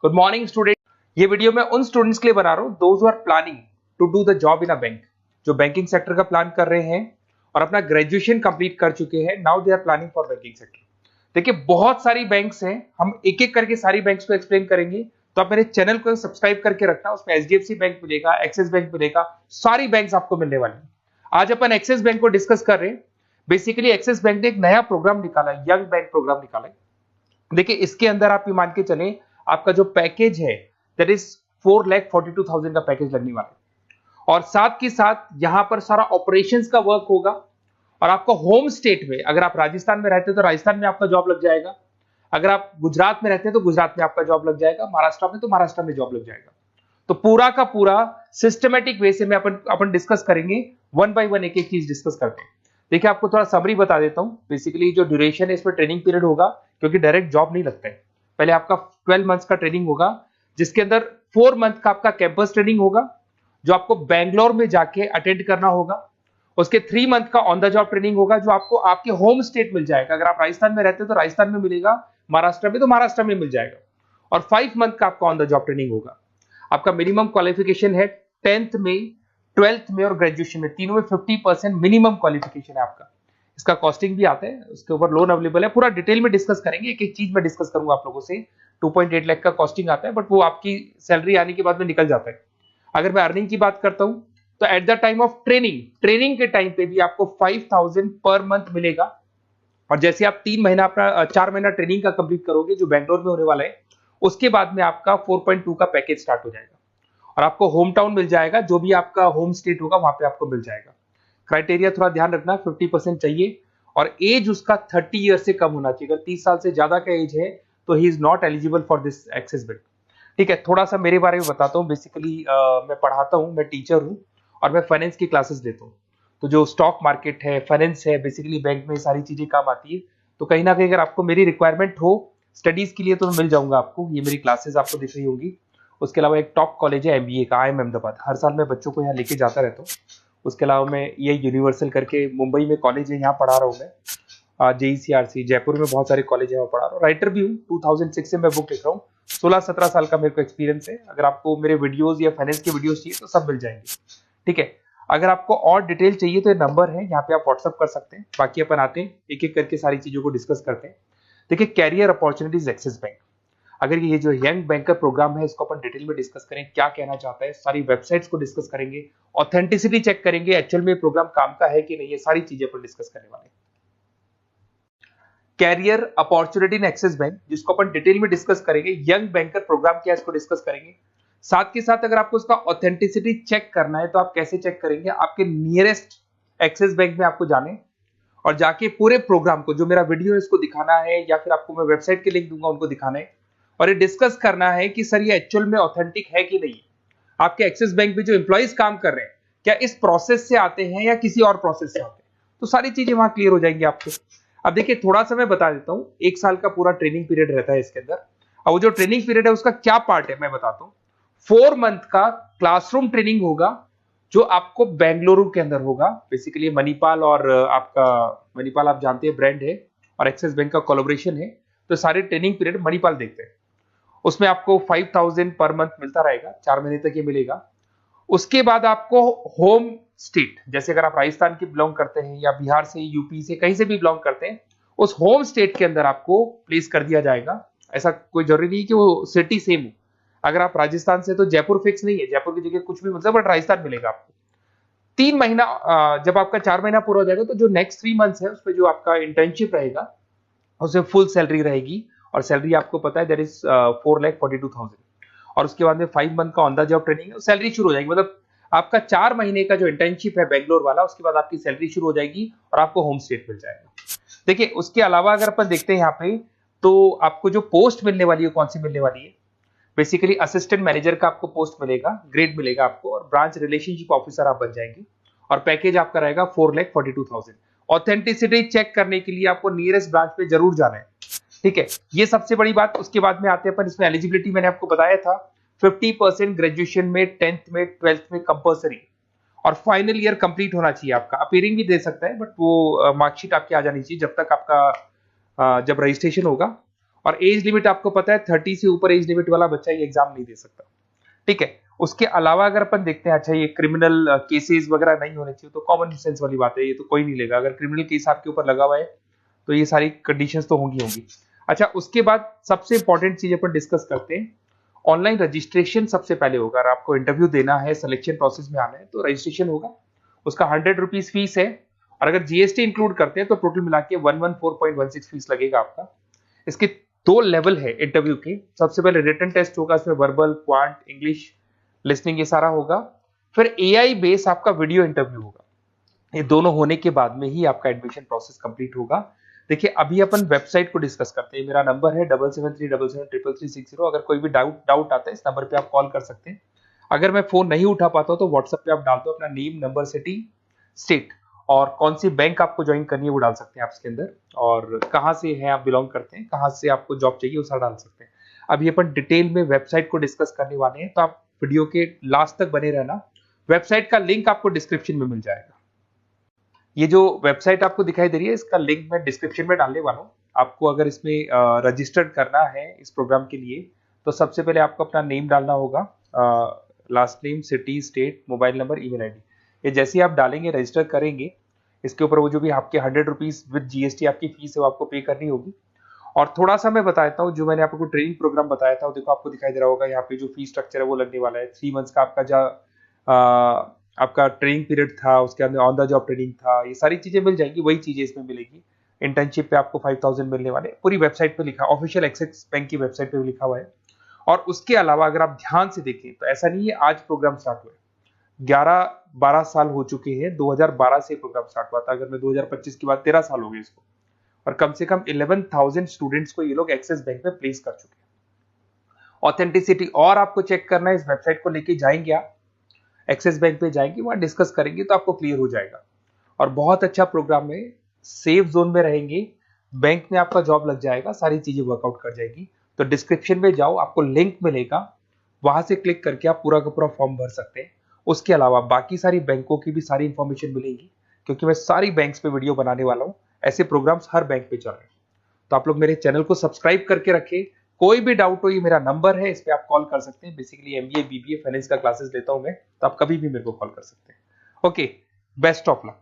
Good morning student. ये video मैं उन स्टूडेंट्स के लिए बना रहा हूँ those who are planning to do the job in a bank, जो बैंकिंग सेक्टर का प्लान कर रहे हैं और अपना ग्रेजुएशन कंप्लीट कर चुके हैं। Now they are planning for banking sector. देखिए बहुत सारी बैंक्स हैं, हम एक एक करके सारी बैंक्स को एक्सप्लेन करेंगे, तो आप मेरे चैनल को सब्सक्राइब करके रखना। उसमें एचडीएफसी बैंक मिलेगा, एक्सिस बैंक मिलेगा, सारी बैंक्स आपको मिलने वाली है। आज अपन एक्सिस बैंक को डिस्कस कर रहे हैं। बेसिकली एक्सिस बैंक ने एक नया प्रोग्राम निकाला है, यंग बैंक प्रोग्राम निकाला है। देखिए इसके अंदर आप ये मान के चलें, आपका जो पैकेज है दैट इज 4,42,000 का पैकेज लगने वाला है। और साथ के साथ यहां पर सारा ऑपरेशंस का वर्क होगा। और आपका होम स्टेट में, अगर आप राजस्थान में रहते हैं तो राजस्थान में आपका जॉब लग जाएगा, अगर आप गुजरात में रहते हैं तो गुजरात में आपका जॉब लग जाएगा, महाराष्ट्र में तो महाराष्ट्र में जॉब लग जाएगा। तो पूरा का पूरा सिस्टमेटिक वे से में अपन डिस्कस करेंगे, वन बाय वन एक एक चीज डिस्कस करते हैं। देखिए आपको थोड़ा समरी बता देता हूं। बेसिकली जो ड्यूरेशन है इसमें ट्रेनिंग पीरियड होगा, क्योंकि डायरेक्ट जॉब नहीं लगता है। पहले आपका 12 मंथ्स का ट्रेनिंग होगा, जिसके अंदर 4 मंथ का आपका कैंपस ट्रेनिंग होगा, जो आपको बैंगलोर में जाके अटेंड करना होगा। उसके 3 मंथ का ऑन द जॉब ट्रेनिंग होगा, जो आपको आपके होम स्टेट मिल जाएगा। अगर आप राजस्थान में रहते हो तो राजस्थान में मिलेगा, महाराष्ट्र में तो महाराष्ट्र में मिल जाएगा। और 5 मंथ का आपका ऑन द जॉब ट्रेनिंग होगा। आपका मिनिमम क्वालिफिकेशन है 10th में, 12th में और ग्रेजुएशन में, तीनों में 50% मिनिमम क्वालिफिकेशन है आपका। इसका कॉस्टिंग भी आता है, उसके ऊपर लोन अवेलेबल है। पूरा डिटेल में डिस्कस करेंगे, एक एक चीज में डिस्कस करूंगा आप लोगों से। 2.8 लाख का कॉस्टिंग आता है, बट वो आपकी सैलरी आने के बाद में निकल जाता है। अगर मैं अर्निंग की बात करता हूं तो at the time of training के टाइम पे भी आपको 5,000 पर मंथ मिलेगा। और जैसे आप 4 महीना ट्रेनिंग का कंप्लीट करोगे, जो बैंगलोर में होने वाला है, उसके बाद में आपका 4.2 का पैकेज स्टार्ट हो जाएगा। और आपको होम टाउन मिल जाएगा, जो भी आपका होम स्टेट होगा वहां पे आपको मिल जाएगा। क्राइटेरिया थोड़ा ध्यान रखना, 50% चाहिए और एज उसका 30 ईयर से कम होना चाहिए। अगर 30 साल से ज्यादा का एज है तो he is not eligible for this axis bank. ठीक है, थोड़ा सा मेरे बारे में बताता हूँ। बेसिकली मैं पढ़ाता हूँ, मैं टीचर हूँ और मैं फाइनेंस की क्लासेस लेता हूँ। तो जो स्टॉक मार्केट है, फाइनेंस है, बेसिकली बैंक में सारी चीजें काम आती है। तो कहीं ना कहीं अगर आपको मेरी रिक्वायरमेंट हो स्टडीज के लिए तो मैं मिल जाऊंगा आपको। ये मेरी क्लासेस आपको दिख रही होंगी। उसके अलावा एक टॉप कॉलेज है एमबीए का, IIM अहमदाबाद। हर साल मैं बच्चों को यहाँ लेके जाता रहता हूँ। उसके अलावा मैं ये यूनिवर्सल करके मुंबई में कॉलेज है, यहाँ पढ़ा रहा हूँ मैं। JECRC जयपुर में बहुत सारे कॉलेज है, वहाँ पढ़ा रहा हूँ। राइटर भी हूँ, 2006 से मैं बुक लिख रहा हूँ। 16-17 साल का मेरे को एक्सपीरियंस है। अगर आपको मेरे वीडियोज या फाइनेंस के वीडियोज चाहिए तो सब मिल जाएंगे। ठीक है, अगर आपको और डिटेल चाहिए तो ये नंबर है, यहाँ पे आप व्हाट्सअप कर सकते हैं। बाकी अपन आते हैं एक एक करके सारी चीजों को डिस्कस करते हैं। देखिए कैरियर अपॉर्चुनिटीज एक्सिस बैंक, अगर ये जो यंग बैंकर प्रोग्राम है इसको अपन डिटेल में डिस्कस करें, क्या कहना चाहता है, सारी वेबसाइट्स को डिस्कस करेंगे, ऑथेंटिसिटी चेक करेंगे, एक्चुअल में प्रोग्राम काम का है कि नहीं, ये सारी चीजें अपन डिस्कस करने वाले हैं। Career opportunity in Axis Bank, जिसको अपन डिटेल में डिस्कस करेंगे। यंग बैंकर प्रोग्राम क्या है इसको डिस्कस करेंगे। साथ के साथ अगर आपको उसका ऑथेंटिसिटी चेक करना है तो आप कैसे चेक करेंगे, आपके नियरेस्ट एक्सिस बैंक में आपको जाने और जाके पूरे प्रोग्राम को, जो मेरा वीडियो है इसको दिखाना है, या फिर आपको मैं वेबसाइट के लिंक दूंगा उनको दिखाना है और ये डिस्कस करना है कि सर ये एक्चुअल में ऑथेंटिक है कि नहीं। आपके एक्सिस बैंक में जो एम्प्लॉइज काम कर रहे हैं क्या इस प्रोसेस से आते हैं या किसी और प्रोसेस से आते हैं, तो सारी चीजें वहां क्लियर हो जाएंगी आपको। अब देखिए थोड़ा सा मैं बता देता हूँ, 1 साल का पूरा ट्रेनिंग पीरियड रहता है इसके अंदर। अब वो जो ट्रेनिंग पीरियड है उसका क्या पार्ट है मैं बताता हूँ। 4 मंथ का क्लासरूम ट्रेनिंग होगा, जो आपको बेंगलुरु के अंदर होगा। बेसिकली मणिपाल और आपका मणिपाल आप जानते हैं ब्रांड है, और एक्सिस बैंक का कोलैबोरेशन है, तो सारे ट्रेनिंग पीरियड मणिपाल देखते हैं। उसमें आपको 5,000 पर मंथ मिलता रहेगा, 4 महीने तक ये मिलेगा। उसके बाद आपको होम स्टेट, जैसे अगर आप राजस्थान के बिलोंग करते हैं या बिहार से, यूपी से, कहीं से भी बिलोंग करते हैं, उस होम स्टेट के अंदर आपको प्लेस कर दिया जाएगा। ऐसा कोई जरूरी नहीं कि वो सिटी सेम हो। अगर आप राजस्थान से तो जयपुर फिक्स नहीं है, जयपुर की जगह कुछ भी मतलब, बट राजस्थान मिलेगा आपको। 3 महीना जब आपका 4 महीना पूरा हो जाएगा तो जो नेक्स्ट 3 मंथ्स है उस पर जो आपका इंटर्नशिप रहेगा उसमें फुल सैलरी रहेगी। और सैलरी आपको पता है दैट इज 4,42,000। और उसके बाद में 5 मंथ का ऑन द जॉब ट्रेनिंग है, सैलरी शुरू हो जाएगी। मतलब आपका 4 महीने का जो इंटर्नशिप है बेंगलोर वाला, उसके बाद आपकी सैलरी शुरू हो जाएगी और आपको होम स्टेट मिल जाएगा। देखिए उसके अलावा अगर अपन देखते हैं यहाँ पे, तो आपको जो पोस्ट मिलने वाली है कौन सी मिलने वाली है। बेसिकली असिस्टेंट मैनेजर का आपको पोस्ट मिलेगा, ग्रेड मिलेगा आपको, और ब्रांच रिलेशनशिप ऑफिसर आप बन जाएंगे। और पैकेज आपका रहेगा 4,42,000। ऑथेंटिसिटी चेक करने के लिए आपको नियरेस्ट ब्रांच पे जरूर जाना है। ठीक है, ये सबसे बड़ी बात। उसके बाद में आते हैं अपन, इसमें एलिजिबिलिटी मैंने आपको बताया था 50% ग्रेजुएशन में, 10th में, 12th में कंपल्सरी, और फाइनल ईयर कंप्लीट होना चाहिए आपका। अपीयरिंग भी दे सकता है, बट वो मार्कशीट आपकी आ जानी चाहिए जब तक आपका जब रजिस्ट्रेशन होगा। और एज लिमिट आपको पता है 30 से ऊपर एज लिमिट वाला बच्चा ये एग्जाम नहीं दे सकता, ठीक है। उसके अलावा अगर अपन देखते हैं, अच्छा ये क्रिमिनल केसेस वगैरह नहीं होने चाहिए, तो कॉमन सेंस वाली बात है, ये तो कोई नहीं लेगा। अगर क्रिमिनल केस आपके ऊपर लगा हुआ है तो ये सारी कंडीशंस तो होंगी। अच्छा, उसके बाद सबसे इंपॉर्टेंट चीज अपन डिस्कस करते हैं, ऑनलाइन रजिस्ट्रेशन सबसे पहले होगा। अगर आपको इंटरव्यू देना है, सिलेक्शन प्रोसेस में आना है, तो रजिस्ट्रेशन होगा, उसका 100 रुपीज फीस है, और अगर जीएसटी इंक्लूड करते हैं तो टोटल मिला के 114.16 फीस लगेगा आपका। इसके 2 लेवल है इंटरव्यू के। सबसे पहले रिटन टेस्ट होगा, इसमें वर्बल, क्वांट, इंग्लिश, लिसनिंग ये सारा होगा। फिर एआई बेस आपका वीडियो इंटरव्यू होगा। ये दोनों होने के बाद में ही आपका एडमिशन प्रोसेस कंप्लीट होगा। देखिए, अभी अपन वेबसाइट को डिस्कस करते हैं। मेरा नंबर है 7737733360। अगर कोई भी डाउट आता है, इस नंबर पे आप कॉल कर सकते हैं। अगर मैं फोन नहीं उठा पाता हूं तो व्हाट्सएप पे आप डाल दो अपना नेम, नंबर, सिटी, स्टेट, और कौन सी बैंक आपको ज्वाइन करनी है वो डाल सकते हैं आप इसके अंदर, और कहाँ से है आप बिलोंग करते हैं, कहाँ से आपको जॉब चाहिए वो सारा डाल सकते हैं। अभी अपन डिटेल में वेबसाइट को डिस्कस करने वाले हैं, तो आप वीडियो के लास्ट तक बने रहना। वेबसाइट का लिंक आपको डिस्क्रिप्शन में मिल जाएगा। ये जो वेबसाइट आपको दिखाई दे रही है, इसका लिंक मैं डिस्क्रिप्शन में डालने वाला हूँ। आपको अगर इसमें रजिस्टर्ड करना है इस प्रोग्राम के लिए, तो सबसे पहले आपको अपना नेम डालना होगा, last name, city, state, mobile number, email ID. ये जैसे ही आप डालेंगे, रजिस्टर करेंगे, इसके ऊपर वो जो भी आपके 100 रुपीज विद जीएसटी आपकी फीस है वो आपको पे करनी होगी। और थोड़ा सा मैं बता देता हूँ, जो मैंने आपको ट्रेनिंग प्रोग्राम बताया था, देखो आपको दिखाई दे रहा होगा यहाँ पे जो फीस स्ट्रक्चर है वो लगने वाला है। 3 मंथ्स का आपका जो आपका ट्रेनिंग पीरियड था, उसके अंदर ऑन द जॉब ट्रेनिंग था, ये सारी चीजें मिल जाएंगी, वही चीजें इसमें मिलेगी। इंटर्नशिप पे आपको 5000 मिलने वाले, पूरी वेबसाइट पे लिखा, ऑफिशियल एक्सिस बैंक की वेबसाइट पे भी लिखा हुआ है। और उसके अलावा अगर आप ध्यान से देखें तो ऐसा नहीं है आज प्रोग्राम स्टार्ट हुआ है, 11-12 साल हो चुके हैं। 2012 से प्रोग्राम स्टार्ट हुआ था, अगर मैं 2025 की बात, 13 साल हो गए इसको, और कम से कम 11,000 स्टूडेंट्स को ये लोग एक्सिस बैंक में प्लेस कर चुके हैं। ऑथेंटिसिटी और आपको चेक करना है, इस वेबसाइट को लेके जाएंगे आप, एक्सिस बैंक पे जाएंगे, वहां डिस्कस करेंगे तो आपको क्लियर हो जाएगा। और बहुत अच्छा प्रोग्राम है, सेफ जोन में रहेंगे, बैंक में आपका जॉब लग जाएगा, सारी चीजें वर्कआउट कर जाएगी। तो डिस्क्रिप्शन में जाओ, आपको लिंक मिलेगा, वहां से क्लिक करके आप पूरा का पूरा फॉर्म भर सकते हैं। उसके अलावा बाकी सारी बैंकों की भी सारी इंफॉर्मेशन मिलेगी, क्योंकि मैं सारी बैंक्स पे वीडियो बनाने वाला हूं। ऐसे प्रोग्राम्स हर बैंक पे चल रहे हैं। तो आप लोग मेरे चैनल को सब्सक्राइब करके रखें। कोई भी डाउट हो, ये मेरा नंबर है, इस पे आप कॉल कर सकते हैं। बेसिकली एमबीए, बीबीए, फाइनेंस का क्लासेस लेता हूं मैं, तो आप कभी भी मेरे को कॉल कर सकते हैं। Okay, best of luck.